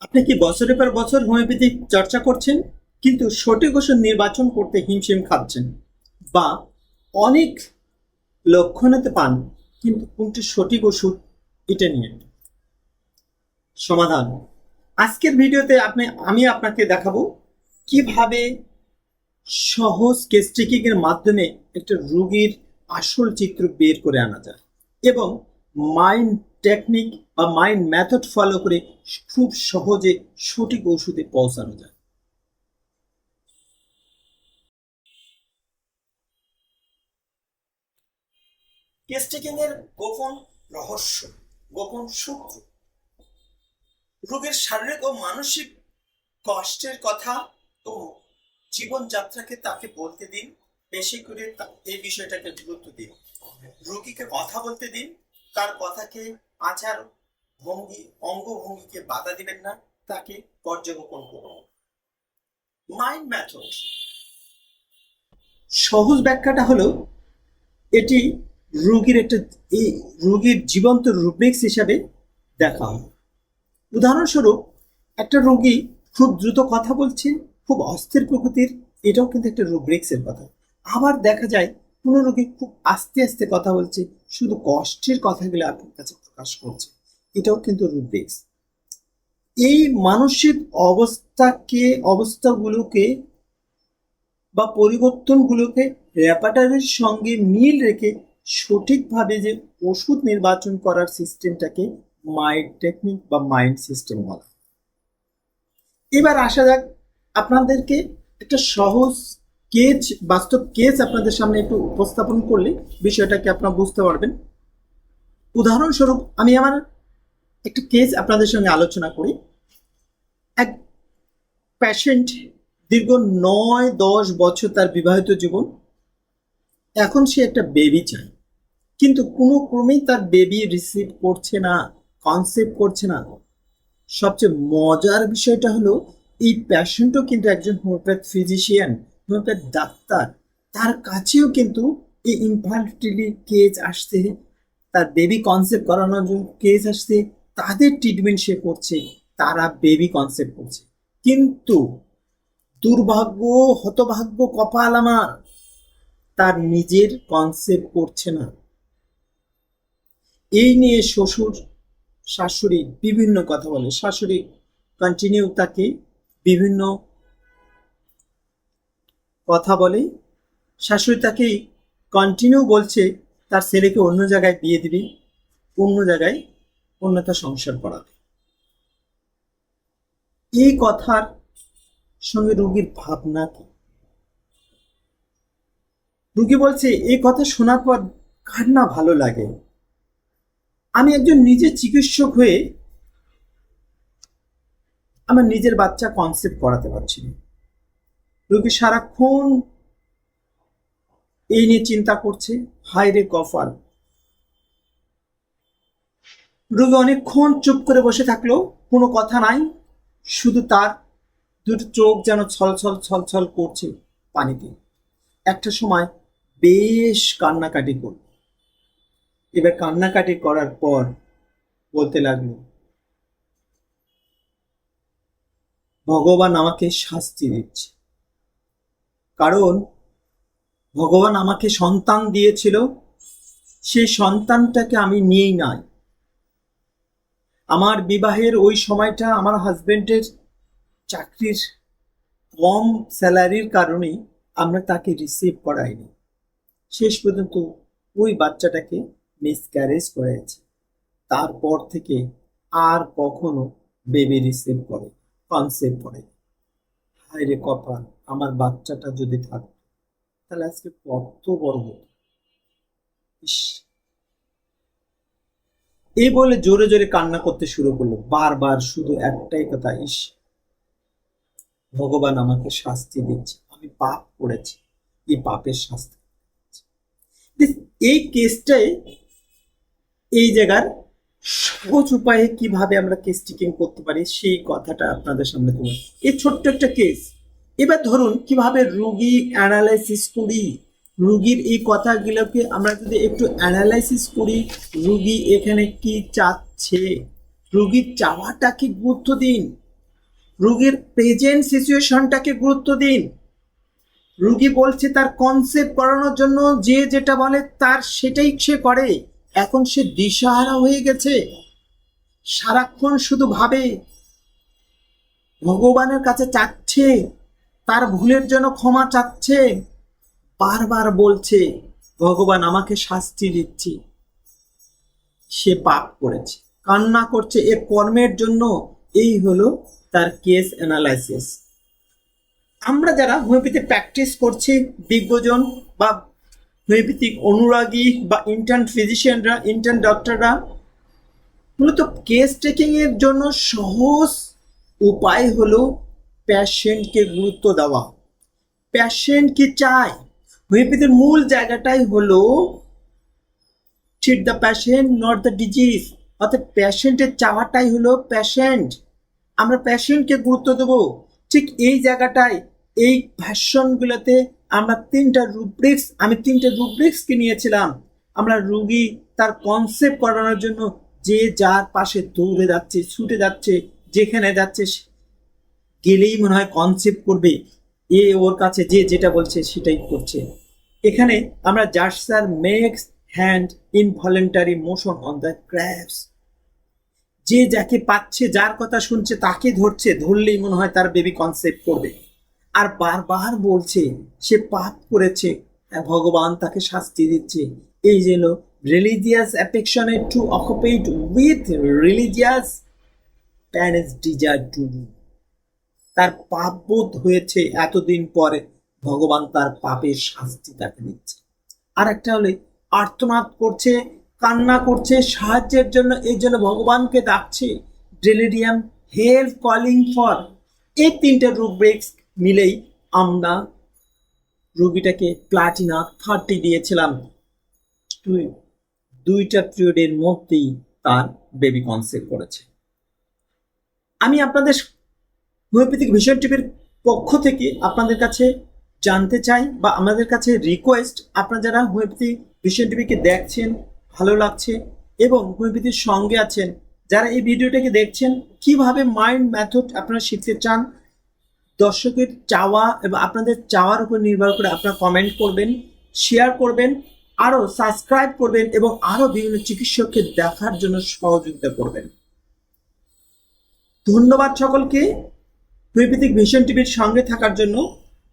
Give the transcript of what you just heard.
আপনি কি বছরের পর বছর হোমিওপ্যাথিক চর্চা করছেন কিন্তু সঠিক ওষুধ নির্বাচন করতে হিমশিম খাচ্ছেন, বা অনেক লক্ষণাতে পান কিন্তু কোনটি সঠিক ওষুধ এটা নিয়ে সমাধান? আজকের ভিডিওতে আমি আপনাকে দেখাবো কিভাবে সহজ কেস টেকিং এর মাধ্যমে একটা রোগীর আসল চিত্র বের করে আনা যায় এবং মাইন্ড টেকনিক বা মাইন্ড মেথড ফলো করে খুব সহজে সঠিক ওষুধে পৌঁছানো যায়। কেস টেকিং এর গোপন রহস্য, গোপন সূত্র, রোগীর শারীরিক ও মানসিক কষ্টের কথা ও জীবনযাত্রাকে তাকে বলতে দিন, বেশি করে এই বিষয়টাকে গুরুত্ব দিন, রোগীকে কথা বলতে দিন, তার কথাকে আচার ভঙ্গি অঙ্গভঙ্গিকে বাধা দিবেন না, তাকে পর্যবেক্ষণ করুন। মাইন্ড মেথড সহজ ব্যাখ্যাটা হলো এটি রোগীর এই রোগীর জীবন্ত রুব্রিক্স হিসাবে দেখা হয়। উদাহরণস্বরূপ একটা রোগী খুব দ্রুত কথা বলছে, খুব অস্থির প্রকৃতির, এটাও কিন্তু একটা রুব্রিক্সের কথা। আবার দেখা যায় কোনো রোগী খুব আস্তে আস্তে কথা বলছে, শুধু কষ্টের কথাগুলো আপনার কাছে প্রকাশ করছে, এটাও কিন্তু রুব্রিক্স। এই মানসিক অবস্থাগুলোকে বা পরিবর্তনগুলোকে রেপার্টরির সঙ্গে মিল রেখে সঠিকভাবে যে ওষুধ নির্বাচন করার সিস্টেমটাকে মাইন্ড টেকনিক বা মাইন্ড সিস্টেম বলা। এবার আসা যাক, আপনাদেরকে একটা সহজ বাস্তব কেস আপনাদের সামনে একটু উপস্থাপন করলে বিষয়টাকে আপনারা বুঝতে পারবেন। উদাহরণস্বরূপ আমি আমার একটা কেস আপনাদের সঙ্গে আলোচনা করি। এক পেশেন্ট দীর্ঘ 9-10 বছর তার বিবাহিত জীবন, এখন সে একটা বেবি চায়, কিন্তু কোনো ক্রমেই তার বেবি রিসিভ করছে না, কনসেপ্ট করছে না। সবচেয়ে মজার বিষয়টা হলো এই পেশেন্টও কিন্তু একজন হোমিওপ্যাথ ফিজিশিয়ান, হোমিওপ্যাথ ডাক্তার, তার কাছেও কিন্তু এই ইনফার্টিলিটি কেস আসছে, তার বেবি কনসেপ্ট করানোর জন্য কেস আসছে, তাদের ট্রিটমেন্ট সে করছে, তারা বেবি কনসেপ্ট করছে, কিন্তু দুর্ভাগ্য, হতভাগ্য কপাল আমার, তার নিজের কনসেপ্ট করছে না। এই নিয়ে শ্বশুর শাশুড়ি বিভিন্ন কথা বলে, শাশুড়ি কন্টিনিউ তাকে বিভিন্ন কথা বলে, শাশুড়ি তাকে কন্টিনিউ বলছে তার ছেলেকে অন্য জায়গায় বিয়ে দিবি, অন্য জায়গায় অন্যথা সংসার করাবে। এই কথার সঙ্গে রোগীর ভাবনা কি? রোগী বলছে এই কথা শোনার পর কার না ভালো লাগে, আমি একজন নিজের চিকিৎসক হয়ে আমার নিজের বাচ্চা কনসেপ্ট করাতে পারছি না। রোগী সারাক্ষণ এই নিয়ে চিন্তা করছে, হায় রে কপাল। রোগী অনেকক্ষণ চুপ করে বসে থাকলো, কোনো কথা নাই, শুধু তার দুটো চোখ যেন ছলছল ছলছল করছে পানিতে। একটা সময় বেশ কান্নাকাটি করল। এবার কান্নাকাটি করার পর বলতে লাগলো, ভগবান আমাকে শাস্তি দিচ্ছে, কারণ ভগবান আমাকে সন্তান দিয়েছিল, সেই সন্তানটাকে আমি নিয়েই নাই। আমার বিবাহের ওই সময়টা আমার হাজবেন্ডের চাকরির কম স্যালারির কারণে আমরা তাকে রিসিভ করাইনি। শেষ পর্যন্ত ওই বাচ্চাটাকে মিসক্যারেজ করেছে। তারপর থেকে আর কখনো বেবি রিসিভ করে কনসেপ্ট করে। হায় রে কপাল, আমার বাচ্চাটা যদি থাকতো তাহলে আজকে কত বড় হতো। ইস, এই বলে জোরে জোরে কান্না করতে শুরু করলো, বারবার শুধু একটাই কথা, ইস ভগবান আমাকে শাস্তি দিচ্ছে, আমি পাপ করেছি, এই পাপের শাস্তি। এই কেসটাই এই জায়গার সহজ উপায়ে কিভাবে আমরা কেস টেকিং করতে পারি সেই কথাটা আপনাদের সামনে তুলে, এই ছোট্ট একটা কেস। এবার ধরুন কিভাবে রোগী অ্যানালাইসিস করি, রোগীর এই কথাগুলোকে আমরা যদি একটু অ্যানালাইসিস করি, রোগী এখানে কি চাচ্ছে, রোগীর চাওয়াটাকে গুরুত্ব দিন, রোগীর প্রেজেন্ট সিচুয়েশনটাকে গুরুত্ব দিন। রোগী বলছে তার কনসেপ্ট করানোর জন্য যে যেটা বলে তার সেটাই সে করে। এখন সে দিশাহারা হয়ে গেছে, সারাক্ষণ শুধু ভাবে, ভগবানের কাছে চাচ্ছে, তার ভুলের জন্য ক্ষমা চাচ্ছে, বারবার বলছে ভগবান আমাকে শাস্তি দিচ্ছি। সে পাপ করেছে, কান্না করছে এর কর্মের জন্য। এই হলো তার কেস অ্যানালাইসিস। আমরা যারা হোমিওপ্যাথি প্র্যাকটিস করছি, বিজ্ঞজন বা হোমিওপ্যাথিক অনুরাগী বা ইন্টার্ন ফিজিশিয়ানরা, ইন্টার্ন ডক্টররা, মূলত কেস টেকিং এর জন্য সহজ উপায় হলো প্যাশেন্টকে গুরুত্ব দেওয়া। প্যাশেন্ট কি চায়? হোমিওপ্যাথির মূল জায়গাটাই হলো treat the patient not the disease. অর্থাৎ প্যাশেন্টের চাওয়াটাই হলো প্যাশেন্ট, আমরা প্যাশেন্টকে গুরুত্ব দেবো। ঠিক এই জায়গাটায় এই ভার্সনগুলোতে আমরা আমি তিনটা রুব্রিক্সকে নিয়েছিলাম। আমরা রুগী তার কনসেপ্ট করানোর জন্য যে যার পাশে দৌড়ে যাচ্ছে, ছুটে যাচ্ছে, যেখানে যাচ্ছে গেলেই মনে হয় কনসেপ্ট করবে, ওর কাছে যে যেটা বলছে সেটাই করছে। এখানে আমরা জার্সার makes hand involuntary motion on the crabs, যে যাকে পাচ্ছে, যার কথা শুনছে তাকে ধরছে, ধরলেই মনে হয় তার বেবি কনসেপ্ট করবে। আর বারবার বলছে সে পাপ করেছে, ভগবান তাকে শাস্তি দিচ্ছে। এই যেন রিলিজিয়াস অ্যাফেকশনে to occupied with religious parents desire to do. তার পাপ বোধ হয়েছে এতদিন পরে, ভগবান তার পাপের শাস্তি তাকে দিচ্ছে। আর একটা হলে আর্তনাদ করছে, কান্না করছে সাহায্যের জন্য, এই জন্য ভগবানকে ডাকছে, ডেলিরিয়াম, হেল্প কলিং ফর। এই তিনটে রুব্রিক্স মিলেই আমরা রোগীটাকে প্লাটিনা 30 দিয়েছিলাম। দুইটা পিরিয়ডের মধ্যেই তার বেবি কনসেপ্ট করেছে। আমি আপনাদের হোমিওপ্যাথিক ভিশন টিভির পক্ষ থেকে আপনাদের কাছে জানতে চাই, বা আমাদের কাছে রিকোয়েস্ট, আপনারা যারা হোমিওপ্যাথি ভিশন টিভিকে দেখছেন, ভালো লাগছে এবং হোমিওপ্যাথির সঙ্গে আছেন, যারা এই ভিডিওটাকে দেখছেন, কিভাবে মাইন্ড মেথড আপনারা শিখতে চান, দর্শকের চাওয়া এবং আপনাদের চাওয়ার উপর নির্ভর করে আপনারা কমেন্ট করবেন, শেয়ার করবেন, আরও সাবস্ক্রাইব করবেন এবং আরও বিভিন্ন চিকিৎসককে দেখার জন্য সহযোগিতা করবেন। ধন্যবাদ সকলকে হোমিওপ্যাথিক ভিশন টিভির সঙ্গে থাকার জন্য।